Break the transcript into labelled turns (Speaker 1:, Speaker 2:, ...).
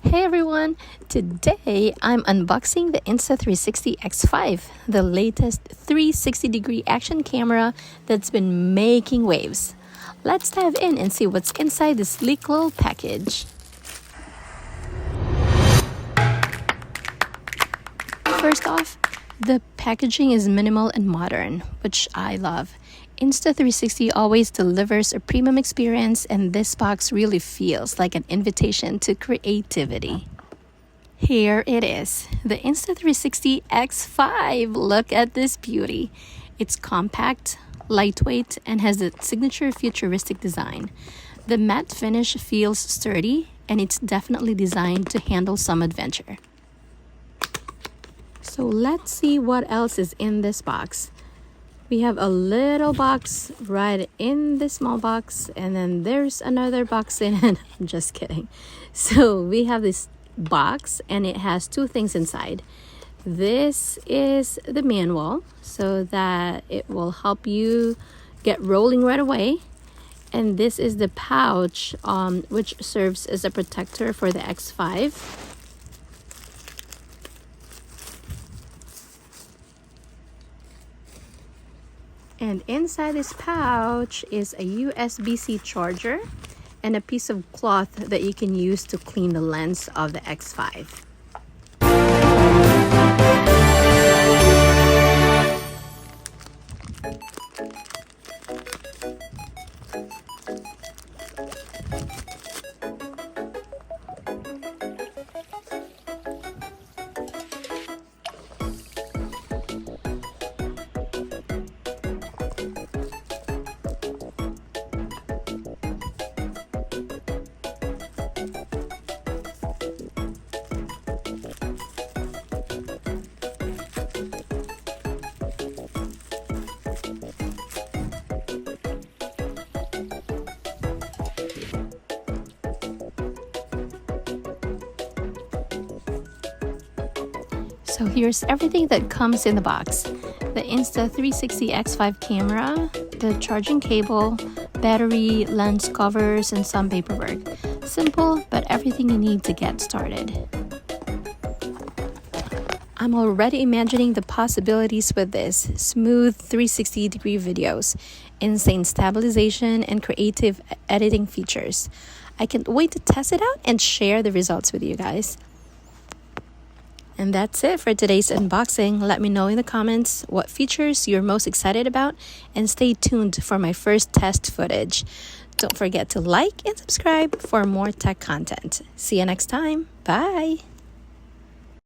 Speaker 1: Hey everyone! Today I'm unboxing the Insta360 X5, the latest 360-degree action camera that's been making waves. Let's dive in and see what's inside this sleek little package. First off, the packaging is minimal and modern, which I love. Insta360 always delivers a premium experience, and this box really feels like an invitation to creativity. Here it is, the Insta360 X5. Look at this beauty. It's compact, lightweight, and has a signature futuristic design. The matte finish feels sturdy, and it's definitely designed to handle some adventure. So let's see what else is in this box. We have a little box right in this small box, and then there's another box in it. I'm just kidding. So we have this box, and it has two things inside. This is the manual so that it will help you get rolling right away. And this is the pouch, which serves as a protector for the X5. And inside this pouch is a USB-C charger and a piece of cloth that you can use to clean the lens of the X5. So here's everything that comes in the box. The Insta360 X5 camera, the charging cable, battery, lens covers, and some paperwork. Simple, but everything you need to get started. I'm already imagining the possibilities with this. Smooth 360-degree videos, insane stabilization, and creative editing features. I can't wait to test it out and share the results with you guys. And that's it for today's unboxing. Let me know in the comments what features you're most excited about, and stay tuned for my first test footage. Don't forget to like and subscribe for more tech content. See you next time. Bye!